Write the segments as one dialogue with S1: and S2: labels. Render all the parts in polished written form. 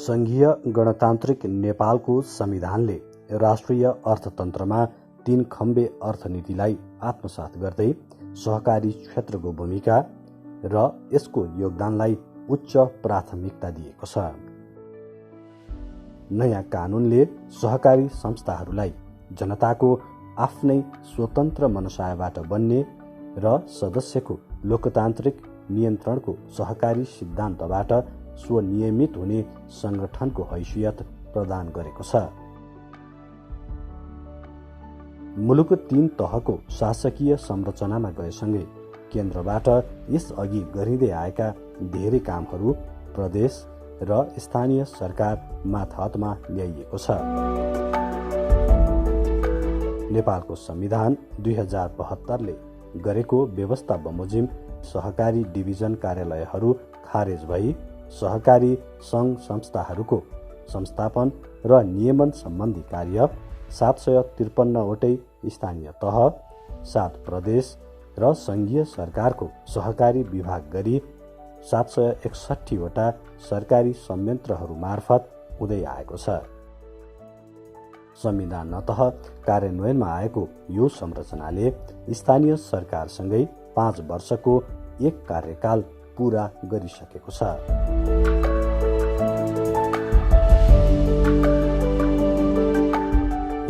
S1: संघीय गणतान्त्रिक नेपालको संविधानले राष्ट्रिय अर्थतन्त्रमा 3 खम्बे अर्थनीतिलाई आत्मसात गर्दै सहकारी क्षेत्रको भूमिका र यसको योगदानलाई उच्च प्राथमिकता दिएको छ। नयाँ कानुनले सहकारी संस्थाहरूलाई जनताको आफ्नै स्वतन्त्र मनसायबाट बन्ने र सदस्यको लोकतान्त्रिक नियन्त्रणको सहकारी सिद्धान्तबाट स्वनियमित हुने संगठनको हैसियत प्रदान गरेको छ। मुलुक 3 तहको शासकीय संरचनामा गएसँगै केन्द्रबाट यस अघि गरिँदै आएका धेरै कामहरू प्रदेश र स्थानीय सरकार मातहतमा ल्याइएको छ। नेपालको संविधान 2072ले गरेको व्यवस्था बमोजिम सहकारी डिभिजन कार्यालयहरू खारेज भई सहकारी सङ्घ संस्थाहरूको संस्थापन र नियमन सम्बन्धी कार्य 753 वटै स्थानीय तह, 7 प्रदेश र संघीय सरकारको सहकारी विभाग गरी 761 वटा सरकारी संयन्त्रहरू मार्फत हुँदै आएको छ। संविधान नतह कार्यान्वयनमा आएको यो संरचनाले स्थानीय सरकारसँगै 5 वर्षको एक कार्यकाल पूरा गरिसकेको छ।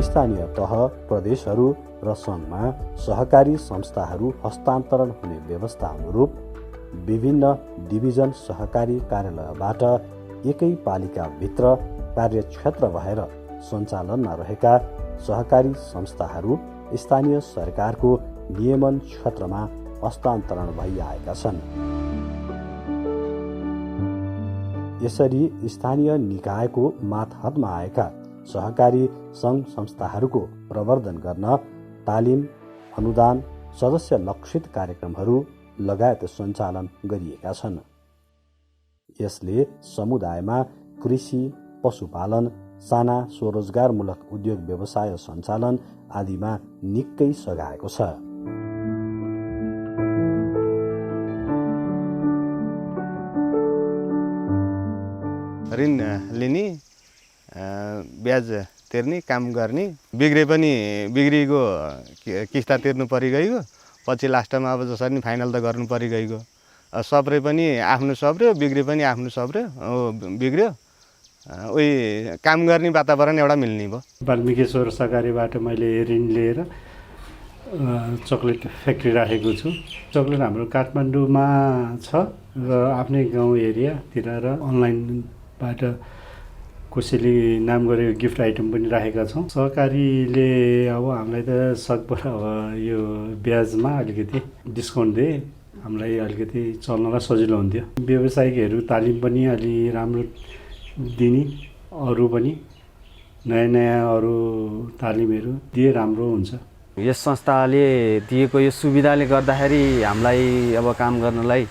S1: स्थानीय तह, प्रदेशहरू र सङ्घमा सहकारी संस्थाहरू हस्तान्तरण हुने व्यवस्था अनुरूप विभिन्न डिभिजन सहकारी कार्यालयबाट एकै पालिकाभित्र कार्यक्षेत्र भएर सञ्चालनमा रहेका सहकारी संस्थाहरू स्थानीय सरकारको नियमन क्षेत्रमा हस्तान्तरण भइआएका छन्। यसरी स्थानीय निकायको मातहतमा आएका सहकारी सङ्घ संस्थाहरूको प्रवर्धन गर्न तालिम, अनुदान, सदस्य लक्षित कार्यक्रमहरू लगायत सञ्चालन गरिएका छन्। यसले समुदायमा कृषि, पशुपालन, साना स्वरोजगारमूलक उद्योग व्यवसाय सञ्चालन आदिमा निकै सघाएको छ।
S2: ऋण लिने, ब्याज तिर्ने काम गर्ने, बिग्रे पनि बिग्रीको किस्ता तिर्नु परिगएको, पछि लास्टमा अब जसरी फाइनल त गर्नु परिगएको, सप्रे पनि आफ्नो सप्रियो, बिग्रे पनि आफ्नो सप्रियो, बिग्रियो, उही काम गर्ने वातावरण एउटा मिल्ने भयो।
S3: वाल्मीकिश्वर सहकारीबाट मैले ऋण लिएर चक्लेट फ्याक्ट्री राखेको छु। चक्लेट हाम्रो काठमाडौँमा छ र आफ्नै गाउँ एरियातिर र अनलाइनबाट कसैले नाम गरेको गिफ्ट आइटम पनि राखेका छौँ। सहकारीले अब हामीलाई त सकभर अब यो ब्याजमा अलिकति डिस्काउन्ट दिए हामीलाई अलिकति चल्नलाई सजिलो हुन्थ्यो। व्यावसायिकहरू तालिम पनि अलि राम्रो दिने, अरू पनि नयाँ अरू तालिमहरू दिए राम्रो हुन्छ।
S4: यस संस्थाले दिएको यो सुविधाले गर्दाखेरि हामीलाई अब काम गर्नलाई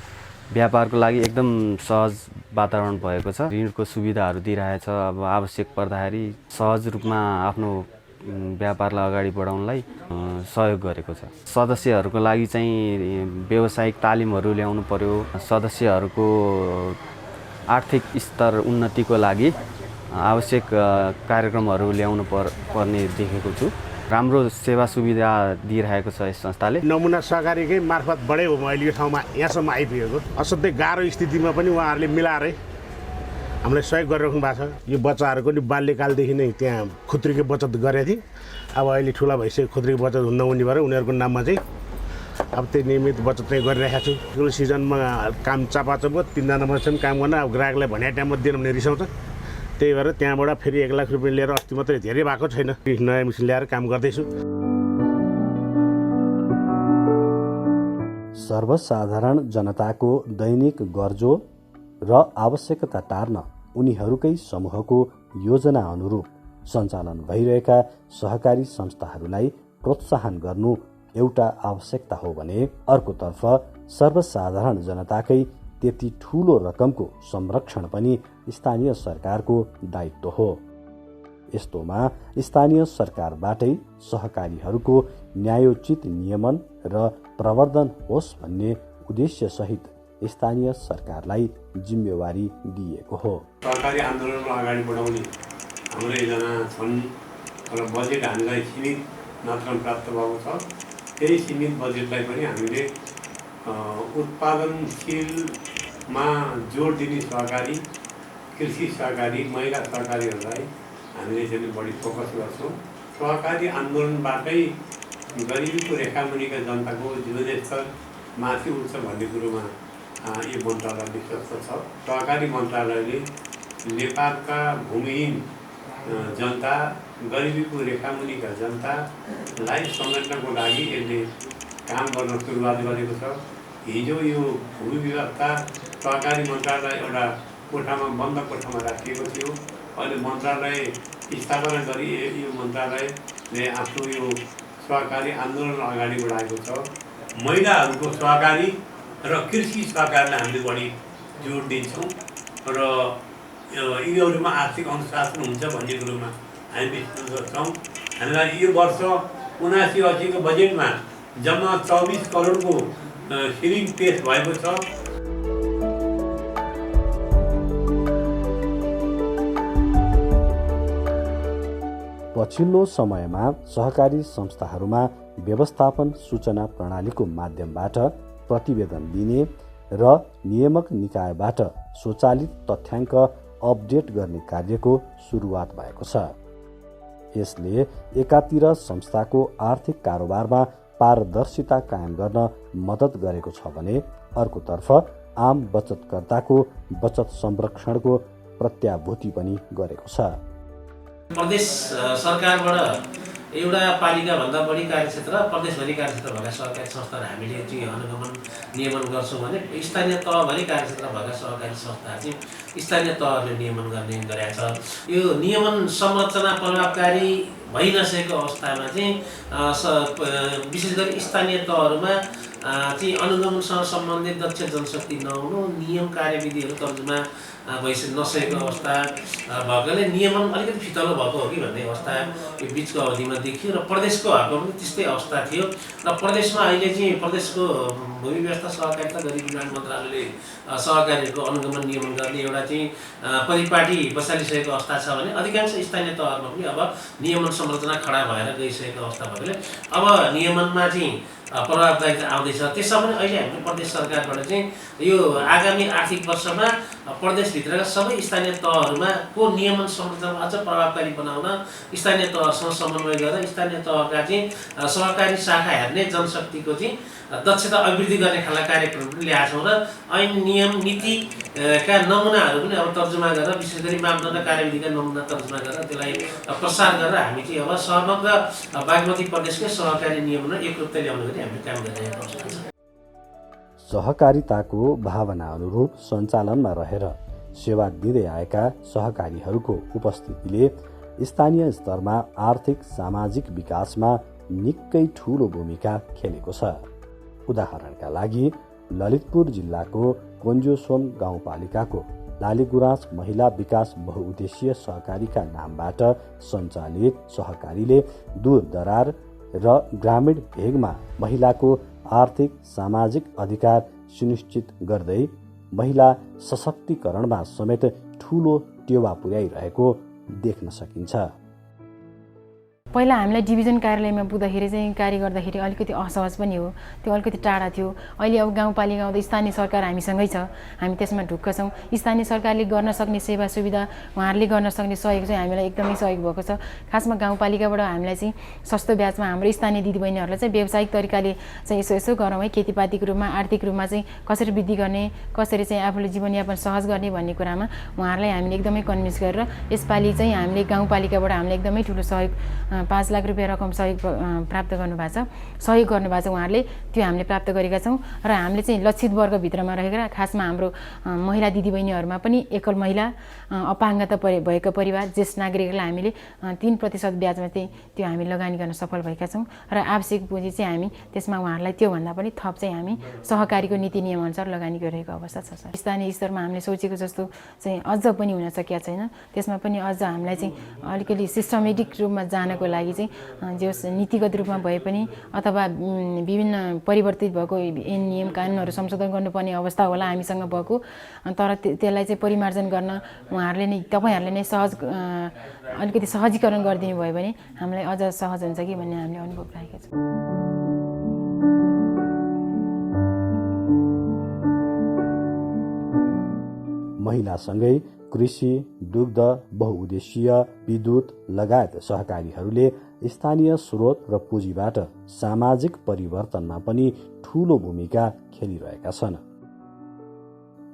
S4: व्यापारको लागि एकदम सहज वातावरण भएको छ। ऋणको सुविधाहरू दिइरहेछ। अब आवश्यक पर्दाखेरि सहज रूपमा आफ्नो व्यापारलाई अगाडि बढाउनलाई सहयोग गरेको छ। सदस्यहरूको लागि चाहिँ व्यावसायिक तालिमहरू ल्याउनु पर्यो। सदस्यहरूको आर्थिक स्तर उन्नतिको लागि आवश्यक कार्यक्रमहरू ल्याउनु पर्ने देखेको छु। राम्रो सेवा सुविधा दिइरहेको छ यस संस्थाले।
S5: नमुना सहकारीकै मार्फतबाटै हो म अहिले यो ठाउँमा यहाँसम्म आइपुगेको। असाध्यै गाह्रो स्थितिमा पनि उहाँहरूले मिलाएरै हामीलाई सहयोग गरिराख्नु भएको छ। यो बच्चाहरूको नि बाल्यकालदेखि नै त्यहाँ खुत्रीको बचत गरेको थिएँ। अब अहिले ठुला भइसक्यो, खुत्रीको बचत नहुने भएर उनीहरूको नाममा चाहिँ अब त्यही नियमित बचत चाहिँ गरिरहेको छु। ठुलो सिजनमा काम चापाचप 3 जना मान्छे काम गर्न, अब ग्राहकलाई भने टाइममा दिनु भने रिसाउँछ। त्यही भएर त्यहाँबाट फेरि 1 लाख रुपियाँ लिएर अस्ति मात्रै, धेरै भएको छैन, नयाँ मिसिन ल्याएर काम गर्दैछु।
S1: सर्वसाधारण जनताको दैनिक गर्जो र आवश्यकता टार्न उनीहरूकै समूहको योजना अनुरूप सञ्चालन भइरहेका सहकारी संस्थाहरूलाई प्रोत्साहन गर्नु एउटा आवश्यकता हो भने अर्कोतर्फ सर्वसाधारण जनताकै त्यति ठूलो रकमको संरक्षण पनि स्थानीय सरकारको दायित्व हो। यस्तोमा स्थानीय सरकारबाटै सहकारीहरूको न्यायोचित नियमन र प्रवर्धन होस् भन्ने उद्देश्य सहित स्थानीय सरकारलाई जिम्मेवारी दिएको हो।
S6: सरकारी आन्दोलनलाई अगाडि बढाउने हाम्रो योजना छन् र बजेट हामीलाई सीमित मात्रामा प्राप्त भएको छ। त्यही सीमित बजेटलाई पनि हामीले उत्पादनशीलमा जोड दिने सहकारी, कृषि सहकारी, महिला सहकारीहरूलाई हामीले चाहिँ बढी फोकस गर्छौँ। सहकारी आन्दोलनबाटै गरिबीको रेखामुनिका जनताको जीवनस्तर माथि उठ्छ भन्ने कुरोमा यो मन्त्रालय विश्वस्त छ। सहकारी मन्त्रालयले नेपालका भूमिहीन जनता, गरिबीको रेखामुनिका जनतालाई समेट्नको लागि यसले काम गर्न सुरुवात गरेको छ। हिजो यो भूमि व्यवस्था सहकारी मन्त्रालय एउटा कोठामा बन्द कोठामा राखिएको थियो। अहिले मन्त्रालय स्थापना गरी यो मन्त्रालयले आफ्नो यो सहकारी आन्दोलन अगाडि बढाएको छ। महिलाहरूको सहकारी र कृषि सहकारीलाई हामीले बढी जोड दिन्छौँ र यिनीहरूमा आर्थिक अनुशासन हुन्छ भन्ने कुरोमा हामी विश्वास गर्छौँ। हामीलाई यो वर्ष 79-80 बजेटमा जम्मा 24 करोडको सिलिङ पेश भएको छ।
S1: पछिल्लो समयमा सहकारी संस्थाहरूमा व्यवस्थापन सूचना प्रणालीको माध्यमबाट प्रतिवेदन दिने र नियामक निकायबाट स्वचालित तथ्याङ्क अपडेट गर्ने कार्यको सुरुवात भएको छ। यसले एकातिर संस्थाको आर्थिक कारोबारमा पारदर्शिता कायम गर्न मद्दत गरेको छ भने अर्कोतर्फ आम बचतकर्ताको बचत संरक्षणको प्रत्याभूति पनि गरेको छ।
S7: प्रदेश सरकारबाट एउटा पालिकाभन्दा बढी कार्यक्षेत्र, प्रदेशभरि कार्यक्षेत्र भएका सहकारी संस्थाहरू हामीले चाहिँ अनुगमन नियमन गर्छौँ भने स्थानीय तहभरि कार्यक्षेत्र भएका सहकारी संस्थाहरू चाहिँ स्थानीय तहहरूले नियमन गर्ने गरेका छ। यो नियमन संरचना प्रभावकारी भइ नसकेको अवस्थामा चाहिँ विशेष गरी स्थानीय तहहरूमा चाहिँ अनुगमनसँग सम्बन्धित दक्ष जनशक्ति नहुनु, नियम कार्यविधिहरू तर्जुमा नसकेको अवस्था भएकोले नियमन अलिकति फितलो भएको हो कि भन्ने अवस्था यो बिचको अवधिमा देखियो र प्रदेशको हकमा पनि त्यस्तै अवस्था थियो। र प्रदेशमा अहिले चाहिँ प्रदेशको भूमि व्यवस्था सहकारिता गरिबी निर्माण मन्त्रालयले सहकारीहरूको अनुगमन नियमन गर्ने एउटा चाहिँ परिपाटी बसालिसकेको अवस्था छ भने अधिकांश स्थानीय तहहरूमा पनि अब नियमन संरचना खडा भएर गइसकेको अवस्था भएकोले अब नियमनमा चाहिँ प्रभावकारिता आउँदैछ। त्यसमा पनि अहिले हामीले प्रदेश सरकारबाट चाहिँ यो आगामी आर्थिक वर्षमा प्रदेशभित्रका सबै स्थानीय तहहरूमा को नियमन संरचना अझ प्रभावकारी बनाउन स्थानीय तहसँग समन्वय गरेर स्थानीय तहका चाहिँ सहकारी शाखा हेर्ने जनशक्तिको चाहिँ दक्षता अभिवृद्धि गर्ने खालका कार्यक्रम पनि ल्याएको छौँ र ऐन नियम नीतिका नमुनाहरू पनि अब तर्जुमा गरेर विशेष गरी मापदण्ड कार्यविधिका नमुना तर्जुमा गरेर त्यसलाई प्रसार गरेर हामी चाहिँ अब समग्र बागमती प्रदेशकै सहकारी नियमन एकरूपता ल्याउनु गरी हामीले काम गरिरहेका अवस्था छ।
S1: सहकारिताको भावना अनुरूप सञ्चालनमा रहेर सेवा दिँदै आएका सहकारीहरूको उपस्थितिले स्थानीय स्तरमा आर्थिक सामाजिक विकासमा निकै ठूलो भूमिका खेलेको छ। उदाहरणका लागि ललितपुर जिल्लाको कोन्जोसोम गाउँपालिकाको लालीगुराँस महिला विकास बहुउद्देश्यीय सहकारीका नामबाट सञ्चालित सहकारीले दूरदरार र ग्रामीण भेगमा महिलाको आर्थिक सामाजिक अधिकार सुनिश्चित गर्दै महिला सशक्तिकरणमा समेत ठूलो टेवा पुर्याइरहेको देख्न सकिन्छ।
S8: पहिला हामीलाई डिभिजन कार्यालयमा पुग्दाखेरि चाहिँ कार्य गर्दाखेरि अलिकति असहज पनि हो, त्यो अलिकति टाढा थियो। अहिले अब गाउँपालिका आउँदा स्थानीय सरकार हामीसँगै छ, हामी त्यसमा ढुक्क छौँ। स्थानीय सरकारले गर्न सक्ने सेवा सुविधा उहाँहरूले गर्न सक्ने सहयोग चाहिँ हामीलाई एकदमै सहयोग भएको छ। खासमा गाउँपालिकाबाट हामीलाई चाहिँ सस्तो ब्याजमा हाम्रो स्थानीय दिदीबहिनीहरूलाई चाहिँ व्यावसायिक तरिकाले चाहिँ यसो गरौँ है, खेतीपातीको रूपमा आर्थिक रूपमा चाहिँ कसरी वृद्धि गर्ने, कसरी चाहिँ आफूले जीवनयापन सहज गर्ने भन्ने कुरामा उहाँहरूलाई हामीले एकदमै कन्भिन्स गरेर यसपालि चाहिँ हामीले गाउँपालिकाबाट हामीले एकदमै ठुलो सहयोग 5 लाख रुपियाँ रकम सहयोग प्राप्त गर्नुभएको छ, सहयोग गर्नुभएको छ उहाँहरूले, त्यो हामीले प्राप्त गरेका छौँ। र हामीले चाहिँ लक्षित वर्गभित्रमा रहेर खासमा हाम्रो महिला दिदीबहिनीहरूमा पनि एकल महिला, अपाङ्गता भएको परिवार, ज्येष्ठ नागरिकलाई हामीले 3% ब्याजमा चाहिँ त्यो हामी लगानी गर्न सफल भएका छौँ। र आवश्यक पुँजी चाहिँ हामी त्यसमा उहाँहरूलाई त्योभन्दा पनि थप चाहिँ हामी सहकारीको नीति नियमअनुसार लगानी गरिरहेको अवस्था छ। स्थानीय स्तरमा हामीले सोचेको जस्तो चाहिँ अझ पनि हुन सकेका छैन। त्यसमा पनि अझ हामीलाई चाहिँ अलिकति सिस्टमेटिक रूपमा जानको लागि चाहिँ जे होस् नीतिगत रूपमा भए पनि अथवा विभिन्न परिवर्तित भएको ऐन नियम कानुनहरू संशोधन गर्नुपर्ने अवस्था होला हामीसँग भएको, तर त्यसलाई चाहिँ परिमार्जन गर्न उहाँहरूले नै तपाईँहरूले नै अलिकति सहजीकरण गरिदिनु भयो भने हामीलाई अझ सहज हुन्छ कि भन्ने हामीले अनुभव राखेका छौँ।
S1: महिलासँगै कृषि, दुग्ध, बहुउद्देश्यीय, विद्युत लगायत सहकारीहरूले स्थानीय स्रोत र पुँजीबाट सामाजिक परिवर्तनमा पनि ठूलो भूमिका खेलिरहेका छन्।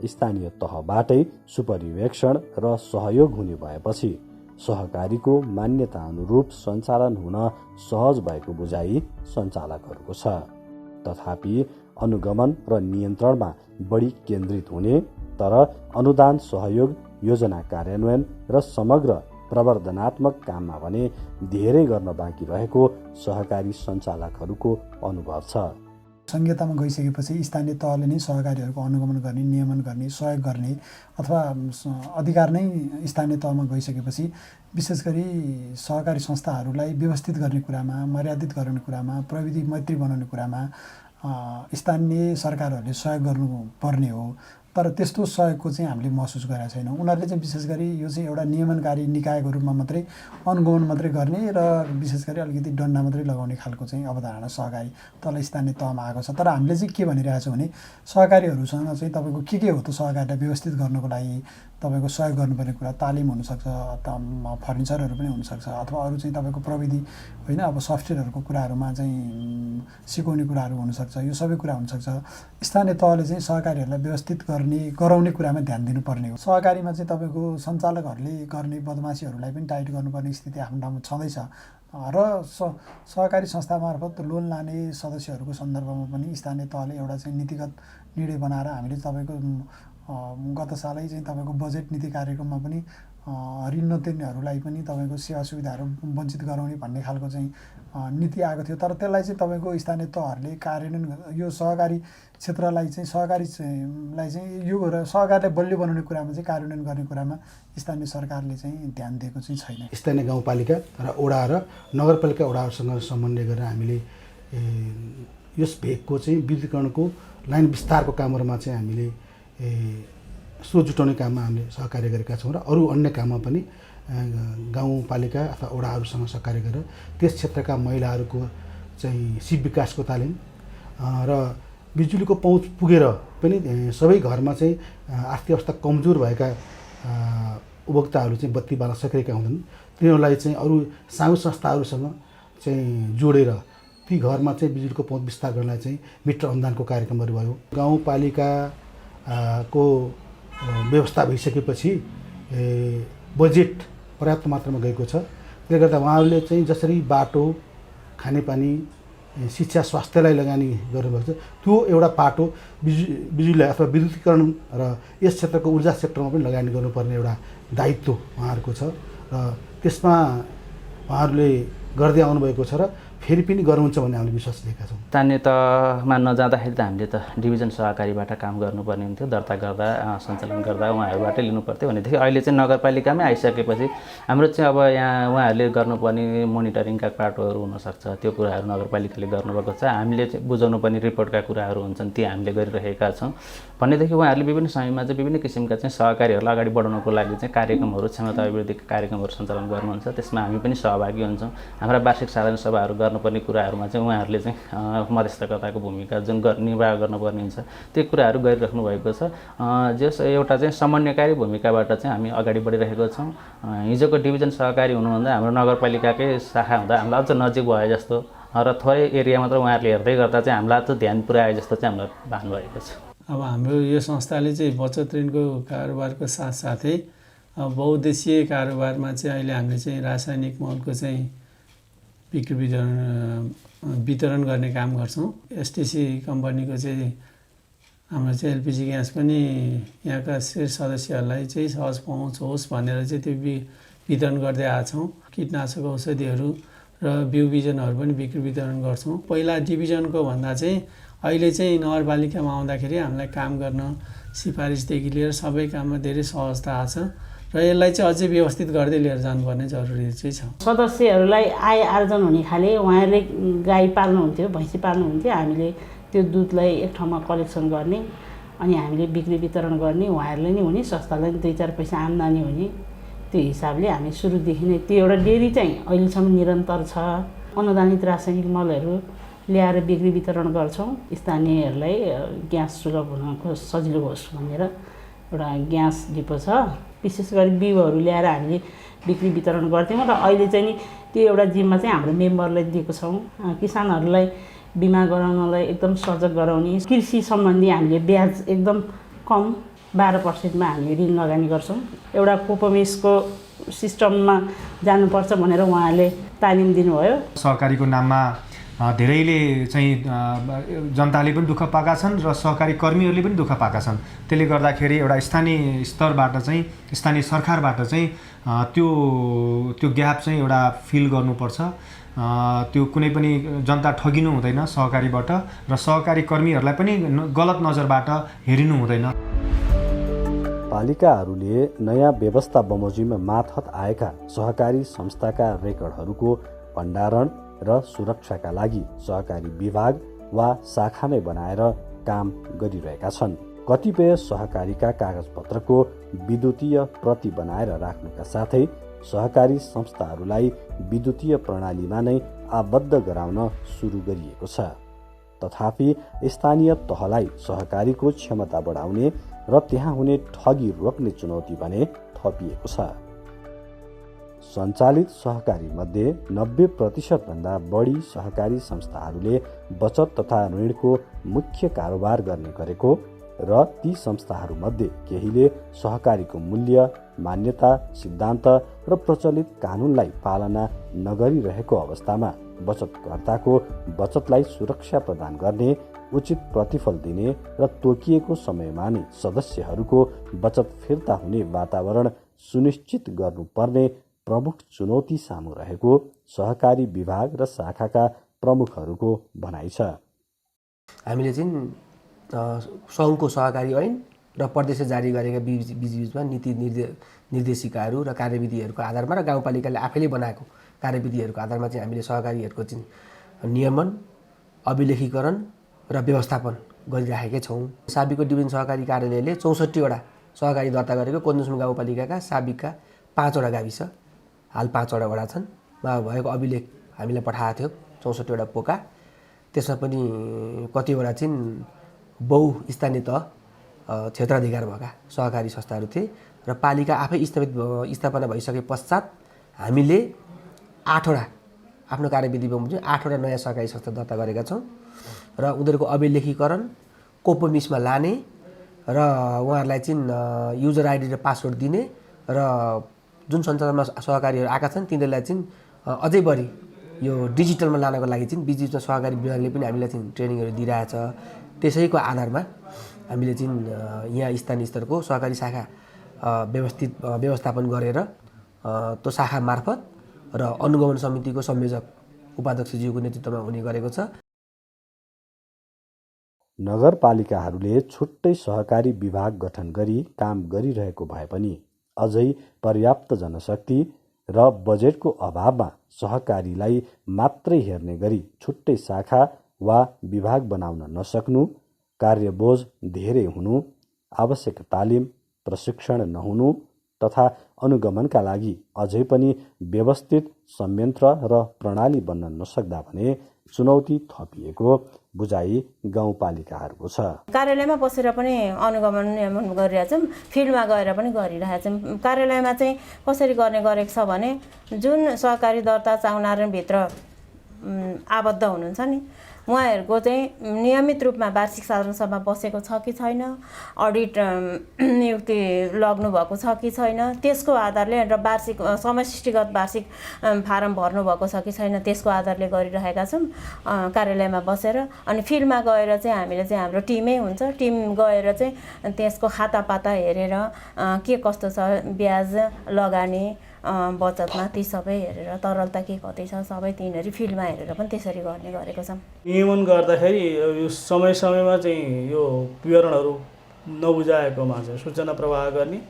S1: स्थानीय तहबाटै सुपरिवेक्षण र सहयोग हुने भएपछि सहकारीको मान्यता अनुरूप सञ्चालन हुन सहज भएको बुझाइ सञ्चालकहरूको छ। तथापि अनुगमन र नियन्त्रणमा बढी केन्द्रित हुने, तर अनुदान, सहयोग, योजना कार्यान्वयन र समग्र प्रवर्धनात्मक काममा भने धेरै गर्न बाँकी रहेको सहकारी सञ्चालकहरूको अनुभव छ।
S9: संहितामा गइसकेपछि स्थानीय तहले नै सहकारीहरूको अनुगमन गर्ने, नियमन गर्ने, सहयोग गर्ने अथवा अधिकार नै स्थानीय तहमा गइसकेपछि विशेष गरी सहकारी संस्थाहरूलाई व्यवस्थित गर्ने कुरामा, मर्यादित गर्ने कुरामा, प्रविधि मैत्री बनाउने कुरामा स्थानीय सरकारहरूले सहयोग गर्नुपर्ने हो। तर त्यस्तो सहयोगको चाहिँ हामीले महसुस गरेका छैनौँ। उनीहरूले चाहिँ विशेष गरी यो चाहिँ एउटा नियमनकारी निकायको रूपमा मात्रै अनुगमन मात्रै गर्ने र विशेष गरी अलिकति डन्डा मात्रै लगाउने खालको चाहिँ अवधारणा सहकारी तल स्थानीय तहमा आएको छ। तर हामीले चाहिँ के भनिरहेको छौँ भने सहकारीहरूसँग चाहिँ तपाईँको के हो त सहकारीलाई व्यवस्थित गर्नको लागि तपाईँको सहयोग गर्नुपर्ने कुरा तालिम हुनसक्छ, फर्निचरहरू पनि हुनसक्छ, अथवा अरू चाहिँ तपाईँको प्रविधि होइन अब सफ्टवेयरहरूको कुराहरूमा चाहिँ सिकाउने कुराहरू हुनसक्छ। यो सबै कुरा हुनसक्छ। स्थानीय तहले चाहिँ सहकारीहरूलाई व्यवस्थित गराउने कुरामा ध्यान दिनुपर्ने हो। सहकारीमा चाहिँ तपाईँको सञ्चालकहरूले गर्ने बदमासीहरूलाई पनि टाइट गर्नुपर्ने स्थिति आफ्नो ठाउँमा छँदैछ र सहकारी संस्था मार्फत लोन लाने सदस्यहरूको सन्दर्भमा पनि स्थानीय तहले एउटा चाहिँ नीतिगत निर्णय बनाएर हामीले तपाईँको गत सालै चाहिँ तपाईँको बजेट नीति कार्यक्रममा पनि ऋण नतिर्नेहरूलाई पनि तपाईँको सेवा सुविधाहरू वञ्चित गराउने भन्ने खालको चाहिँ नीति आएको थियो। तर त्यसलाई चाहिँ तपाईँको स्थानीय तहहरूले कार्यान्वयन यो सहकारी क्षेत्रलाई चाहिँ सहकारीलाई चाहिँ यो सहकारीलाई बलियो बनाउने कुरामा चाहिँ कार्यान्वयन गर्ने कुरामा स्थानीय सरकारले चाहिँ ध्यान दिएको चाहिँ छैन।
S10: स्थानीय गाउँपालिका र ओडा र नगरपालिका ओडाहरूसँग समन्वय गरेर हामीले यस भेगको चाहिँ विद्युतीकरणको लाइन विस्तारको कामहरूमा चाहिँ हामीले स्रोत जुटाउने काममा हामीले सहकार्य गरेका छौँ र अरू अन्य काममा पनि गाउँपालिका अथवा ओडाहरूसँग सहकार्य गरेर त्यस क्षेत्रका महिलाहरूको चाहिँ सिप विकासको तालिम र बिजुलीको पहुँच पुगेर पनि सबै घरमा चाहिँ आर्थिक अवस्था कमजोर भएका उपभोक्ताहरू चाहिँ बत्ती बाल्न सकिरहेका हुँदैनन्। तिनीहरूलाई चाहिँ अरू सानो संस्थाहरूसँग चाहिँ जोडेर ती घरमा चाहिँ बिजुलीको पहुँच विस्तार गर्नलाई चाहिँ मिटर अनुदानको कार्यक्रमहरू भयो। गाउँपालिका को व्यवस्था भइसकेपछि बजेट पर्याप्त मात्रामा गएको छ। त्यसले गर्दा उहाँहरूले चाहिँ जसरी बाटो, खानेपानी, शिक्षा, स्वास्थ्यलाई लगानी गर्नुभएको छ त्यो एउटा पाटो बिजुलीलाई अथवा विद्युतीकरण र यस क्षेत्रको ऊर्जा सेक्टरमा पनि लगानी गर्नुपर्ने एउटा दायित्व उहाँहरूको छ र त्यसमा उहाँहरूले गर्दै आउनुभएको छ र फेरि पनि गर्नुहुन्छ भन्ने हामीले विश्वास लिएका छौँ।
S11: स्थानीय तहमा नजाँदाखेरि त हामीले त डिभिजन सहकारीबाट काम गर्नुपर्ने हुन्थ्यो। दर्ता गर्दा सञ्चालन गर्दा उहाँहरूबाटै लिनुपर्थ्यो भनेदेखि अहिले चाहिँ नगरपालिकामै आइसकेपछि हाम्रो चाहिँ अब यहाँ उहाँहरूले गर्नुपर्ने मोनिटरिङका पाटोहरू हुनसक्छ, त्यो कुराहरू नगरपालिकाले गर्नुभएको छ। हामीले चाहिँ बुझाउनु पर्ने रिपोर्टका कुराहरू हुन्छन्, ती हामीले गरिरहेका छौँ। भनेदेखि उहाँहरूले विभिन्न समयमा चाहिँ विभिन्न किसिमका चाहिँ सहकारीहरूलाई अगाडि बढाउनको लागि चाहिँ कार्यक्रमहरू, क्षमता अभिवृद्धिका कार्यक्रमहरू सञ्चालन गर्नुहुन्छ। त्यसमा हामी पनि सहभागी हुन्छौँ। हाम्रा वार्षिक साधारण सभाहरू गर्नुपर्ने कुराहरूमा चाहिँ उहाँहरूले चाहिँ मध्यस्थकर्ताको भूमिका जुन निर्वाह गर्नुपर्ने हुन्छ त्यो कुराहरू गरिराख्नु भएको छ। जस एउटा चाहिँ समन्वयकारी भूमिकाबाट चाहिँ हामी अगाडि बढिरहेको छौँ। हिजोको डिभिजन सहकारी हुनुभन्दा हाम्रो नगरपालिकाकै शाखा हुँदा हामीलाई अझ नजिक भयो जस्तो र थोरै एरिया मात्र उहाँहरूले हेर्दै गर्दा चाहिँ हामीलाई अझ ध्यान पुर्याए जस्तो चाहिँ हामीलाई भान भएको छ।
S12: अब हाम्रो यो संस्थाले चाहिँ बचत ऋणको कारोबारको साथसाथै बहुउद्देश्यीय कारोबारमा चाहिँ अहिले हामीले चाहिँ रासायनिक मलको चाहिँ बिक्री वितरण गर्ने काम गर्छौँ। एसटिसी कम्पनीको चाहिँ हाम्रो चाहिँ एलपिजी ग्यास पनि यहाँका शीर्ष सदस्यहरूलाई चाहिँ सहज पहुँच होस् भनेर चाहिँ त्यो वितरण गर्दै आएको छौँ। कीटनाशक औषधिहरू र बिउ बिजनहरू पनि बिक्री वितरण गर्छौँ। पहिला डिभिजनको भन्दा चाहिँ अहिले चाहिँ नगरपालिकामा आउँदाखेरि हामीलाई काम गर्न सिफारिसदेखि लिएर सबै काममा धेरै सहजता आएको छ। र यसलाई चाहिँ अझै व्यवस्थित गर्दै लिएर जानुपर्ने जरुरी चाहिँ छ।
S13: सदस्यहरूलाई आय आर्जन हुने खाले उहाँहरूले गाई पाल्नुहुन्थ्यो, भैँसी पाल्नुहुन्थ्यो। हामीले त्यो दुधलाई एक ठाउँमा कलेक्सन गर्ने अनि हामीले बिक्री वितरण गर्ने, उहाँहरूलाई नै हुने, संस्थालाई पनि 2-4 पैसा आम्दानी हुने, त्यो हिसाबले हामी सुरुदेखि नै त्यो एउटा डेरी चाहिँ अहिलेसम्म निरन्तर छ। अनुदानित रासायनिक मलहरू ल्याएर बिक्री वितरण गर्छौँ। स्थानीयहरूलाई ग्यास सुलभ हुनको सजिलो होस् भनेर एउटा ग्यास डिपो छ। विशेष गरी बिउहरू ल्याएर हामीले बिक्री वितरण गर्थ्यौँ र अहिले चाहिँ नि त्यो एउटा जिम्मा चाहिँ हाम्रो मेम्बरलाई दिएको छौँ। किसानहरूलाई बिमा गराउनलाई एकदम सजग गराउने, कृषि सम्बन्धी हामीले ब्याज एकदम कम 12% हामी ऋण लगानी गर्छौँ। एउटा कोपमेसको सिस्टममा जानुपर्छ भनेर उहाँले तालिम दिनुभयो।
S14: सहकारीको नाममा धेरैले चाहिँ जनताले पनि दुःख पाएका छन् र सहकारी कर्मीहरूले पनि दुःख पाएका छन्। त्यसले गर्दाखेरि एउटा स्थानीय स्तरबाट चाहिँ स्थानीय सरकारबाट चाहिँ त्यो ग्याप चाहिँ एउटा फिल गर्नुपर्छ। त्यो कुनै पनि जनता ठगिनु हुँदैन सहकारीबाट र सहकारी कर्मीहरूलाई पनि गलत नजरबाट हेरिनु हुँदैन।
S1: पालिकाहरूले नयाँ व्यवस्था बमोजिममा मार्फत आएका सहकारी संस्थाका रेकर्डहरूको भण्डारण र सुरक्षाका लागि सहकारी विभाग वा शाखा नै बनाएर काम गरिरहेका छन्। कतिपय सहकारीका कागजपत्रको विद्युतीय प्रति बनाएर राख्नुका साथै सहकारी संस्थाहरूलाई विद्युतीय प्रणालीमा नै आबद्ध गराउन सुरु गरिएको छ। तथापि स्थानीय तहलाई सहकारीको क्षमता बढाउने र त्यहाँ हुने ठगी रोक्ने चुनौती भने थपिएको छ। सञ्चालित सहकारी मध्ये 90% भन्दा बढी सहकारी संस्थाहरूले बचत तथा ऋणको मुख्य कारोबार गर्ने गरेको र ती संस्थाहरूमध्ये केहीले सहकारीको मूल्य, मान्यता, सिद्धान्त र प्रचलित कानुनलाई पालना नगरिरहेको अवस्थामा बचतकर्ताको बचतलाई सुरक्षा प्रदान गर्ने, उचित प्रतिफल दिने र तोकिएको समयमा नै सदस्यहरूको बचत फिर्ता हुने वातावरण सुनिश्चित गर्नुपर्ने प्रमुख चुनौती सामु रहेको सहकारी विभाग र शाखाका प्रमुखहरूको भनाइ छ।
S15: हामीले चाहिँ सङ्घको सहकारी ऐन र प्रदेशले जारी गरेका बीचमा नीति निर्देशिकाहरू र कार्यविधिहरूको आधारमा र गाउँपालिकाले आफैले बनाएको कार्यविधिहरूको आधारमा चाहिँ हामीले सहकारीहरूको चाहिँ नियमन, अभिलेखीकरण र व्यवस्थापन गरिराखेकै छौँ। साबिकको डिभिजन सहकारी कार्यालयले 64वटा सहकारी दर्ता गरेको कोन्दुसुम गाउँपालिकाका साबिकका 5वटा गाविस, हाल 5वटा वडा छन्, भएको अभिलेख हामीलाई पठाएको थियो 64वटा पोका। त्यसमा पनि कतिवटा चाहिँ बहुस्थानीय तह क्षेत्राधिकार भएका सहकारी संस्थाहरू थिए र पालिका आफै स्थापना भइसके पश्चात हामीले 8वटा आफ्नो कार्यविधि बमोजिम 8वटा नयाँ सहकारी संस्था दर्ता गरेका छौँ र उनीहरूको अभिलेखीकरण कोपोमिसमा लाने र उहाँहरूलाई चाहिँ युजर आइडी र पासवर्ड दिने र जुन सञ्चालनमा सहकारीहरू आएका छन् तिनीहरूलाई चाहिँ अझै बढी यो डिजिटलमा लानको लागि चाहिँ बिचबिचमा सहकारी विभागले पनि हामीलाई चाहिँ ट्रेनिङहरू दिइरहेछ। त्यसैको आधारमा हामीले चाहिँ यहाँ स्थानीय स्तरको सहकारी शाखा व्यवस्थापन गरेर त्यो शाखा मार्फत र अनुगमन समितिको संयोजक उपाध्यक्षज्यूको नेतृत्वमा हुने गरेको छ।
S1: नगरपालिकाहरूले छुट्टै सहकारी विभाग गठन गरी काम गरिरहेको भए पनि अझै पर्याप्त जनशक्ति र बजेटको अभावमा सहकारीलाई मात्रै हेर्ने गरी छुट्टै शाखा वा विभाग बनाउन नसक्नु, कार्यबोझ धेरै हुनु, आवश्यक तालिम प्रशिक्षण नहुनु तथा अनुगमनका लागि अझै पनि व्यवस्थित संयन्त्र र प्रणाली बन्न नसक्दा भने चुनौती थपिएको बुझाइ गाउँपालिकाहरूको छ।
S16: कार्यालयमा बसेर पनि अनुगमन नियमन गरिरहेछौँ, फिल्डमा गएर पनि गरिरहेछौँ। कार्यालयमा चाहिँ कसरी गर्ने गरेको छ भने जुन सहकारी दर्ता चाउनारभित्र आबद्ध हुनुहुन्छ नि उहाँहरूको चाहिँ नियमित रूपमा वार्षिक साधारण सभा बसेको छ कि छैन, अडिट नियुक्ति लग्नु भएको छ कि छैन, त्यसको आधारले र वार्षिक समष्टिगत वार्षिक फारम भर्नु भएको छ कि छैन त्यसको आधारले गरिरहेका छौँ कार्यालयमा बसेर। अनि फिल्डमा गएर चाहिँ हामीले चाहिँ हाम्रो टिमै हुन्छ, टिम गएर चाहिँ त्यसको खातापाता हेरेर के कस्तो छ, ब्याज लगानी बचतमा ती सबै हेरेर तरलता के कति छ सबै तिनीहरू फिल्डमा हेरेर पनि त्यसरी गर्ने गरेको छौँ।
S17: नियमन गर्दाखेरि यो समय समयमा चाहिँ यो विवरणहरू नबुझाएकोमा चाहिँ सूचना प्रवाह गर्ने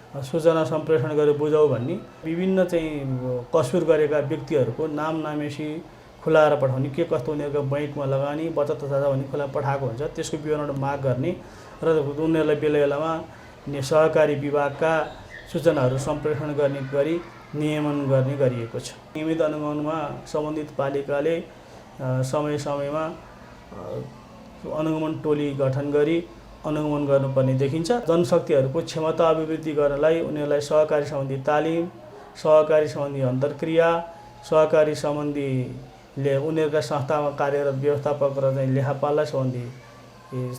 S17: सूचना सम्प्रेषण गरेर बुझाउ भन्ने विभिन्न चाहिँ कसुर गरेका व्यक्तिहरूको नाम नामेसी खुलाएर पठाउने, के कस्तो उनीहरूको बैङ्कमा लगानी बचत खाता भन्ने खुला पठाएको हुन्छ, त्यसको विवरण माग गर्ने र उनीहरूलाई बेला बेलामा सहकारी विभागका सूचनाहरू सम्प्रेषण गर्ने गरी नियमन गर्ने गरिएको छ। नियमित अनुगमनमा सम्बन्धित पालिकाले समय समयमा अनुगमन टोली गठन गरी अनुगमन गर्नुपर्ने देखिन्छ। जनशक्तिहरूको क्षमता अभिवृद्धि गर्नलाई उनीहरूलाई सहकारी सम्बन्धी तालिम, सहकारी सम्बन्धी अन्तर्क्रिया, सहकारी सम्बन्धीले उनीहरूका संस्थामा कार्यरत व्यवस्थापक र चाहिँ लेखापाललाई सम्बन्धी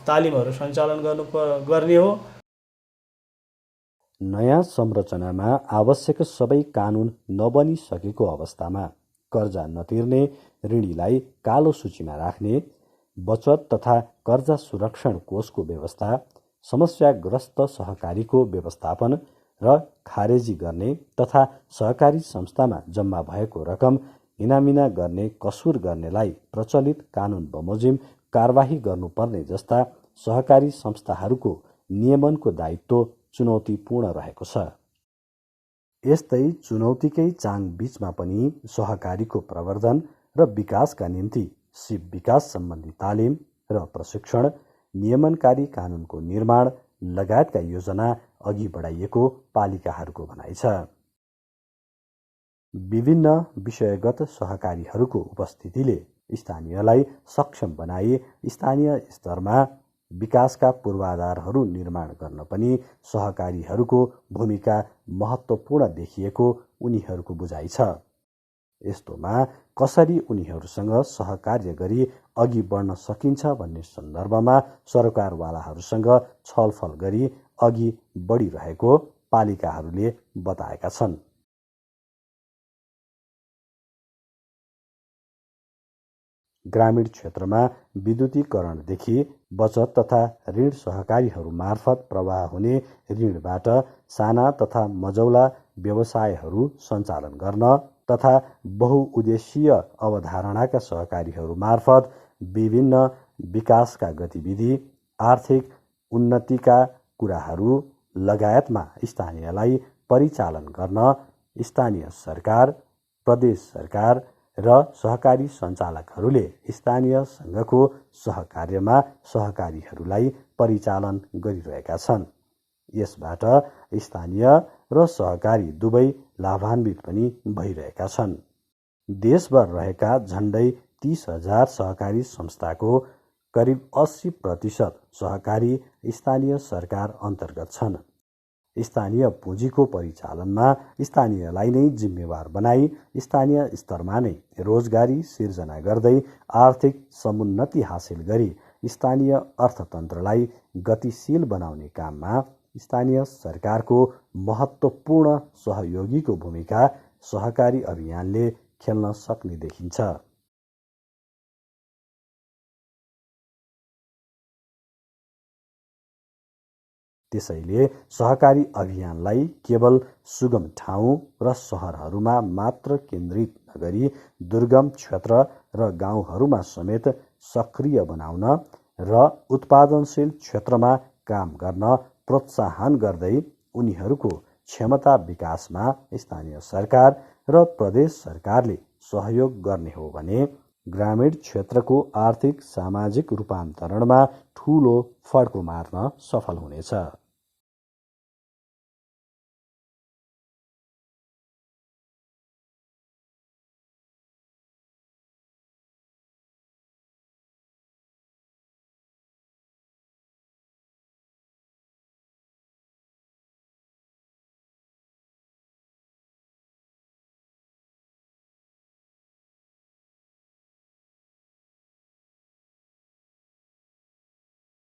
S17: तालिमहरू सञ्चालन गर्ने हो।
S1: नयाँ संरचनामा आवश्यक सबै कानुन नबनिसकेको अवस्थामा कर्जा नतिर्ने ऋणीलाई कालो सूचीमा राख्ने, बचत तथा कर्जा सुरक्षण कोषको व्यवस्था, समस्याग्रस्त सहकारीको व्यवस्थापन र खारेजी गर्ने तथा सहकारी संस्थामा जम्मा भएको रकम इनामिना गर्ने कसुर गर्नेलाई प्रचलित कानुन बमोजिम कारबाही गर्नुपर्ने जस्ता सहकारी संस्थाहरूको नियमनको दायित्व चुनौतीपूर्ण रहेको छ। यस्तै चुनौतीकै चाङ बीचमा पनि सहकारीको प्रवर्धन र विकासका निम्ति सिप विकास सम्बन्धी तालिम र प्रशिक्षण, नियमनकारी कानुनको निर्माण लगायतका योजना अघि बढाइएको पालिकाहरूको भनाइ छ। विभिन्न विषयगत सहकारीहरूको उपस्थितिले स्थानीयलाई सक्षम बनाई स्थानीय स्तरमा विकासका पूर्वाधारहरू निर्माण गर्न पनि सहकारीहरूको भूमिका महत्त्वपूर्ण देखिएको उनीहरूको बुझाइ छ। यस्तोमा कसरी उनीहरूसँग सहकार्य गरी अघि बढ्न सकिन्छ भन्ने सन्दर्भमा सरकारवालाहरूसँग छलफल गरी अघि बढिरहेको पालिकाहरूले बताएका छन्। ग्रामीण क्षेत्रमा विद्युतीकरणदेखि बचत तथा ऋण सहकारीहरू मार्फत प्रवाह हुने ऋणबाट साना तथा मझौला व्यवसायहरू सञ्चालन गर्न तथा बहुउद्देशीय अवधारणाका सहकारीहरू मार्फत विभिन्न विकासका गतिविधि, आर्थिक उन्नतिका कुराहरू लगायतमा स्थानीयलाई परिचालन गर्न स्थानीय सरकार, प्रदेश सरकार र सहकारी सञ्चालकहरूले स्थानीय सङ्घको सहकार्यमा सहकारीहरूलाई परिचालन गरिरहेका छन्। यसबाट स्थानीय र सहकारी दुवै लाभान्वित पनि भइरहेका छन्। देशभर रहेका झन्डै 30,000 सहकारी संस्थाको करिब 80% सहकारी स्थानीय सरकार अन्तर्गत छन्। स्थानीय पुँजीको परिचालनमा स्थानीयलाई नै जिम्मेवार बनाई स्थानीय स्तरमा नै रोजगारी सिर्जना गर्दै आर्थिक समुन्नति हासिल गरी स्थानीय अर्थतन्त्रलाई गतिशील बनाउने काममा स्थानीय सरकारको महत्त्वपूर्ण सहयोगीको भूमिका सहकारी अभियानले खेल्न सक्ने देखिन्छ। त्यसैले सहकारी अभियानलाई केवल सुगम ठाउँ र सहरहरूमा मात्र केन्द्रित नगरी दुर्गम क्षेत्र र गाउँहरूमा समेत सक्रिय बनाउन र उत्पादनशील क्षेत्रमा काम गर्न प्रोत्साहन गर्दै उनीहरूको क्षमता विकासमा स्थानीय सरकार र प्रदेश सरकारले सहयोग गर्ने हो भने ग्रामीण क्षेत्रको आर्थिक सामाजिक रूपान्तरणमा ठूलो फड्को मार्न सफल हुनेछ।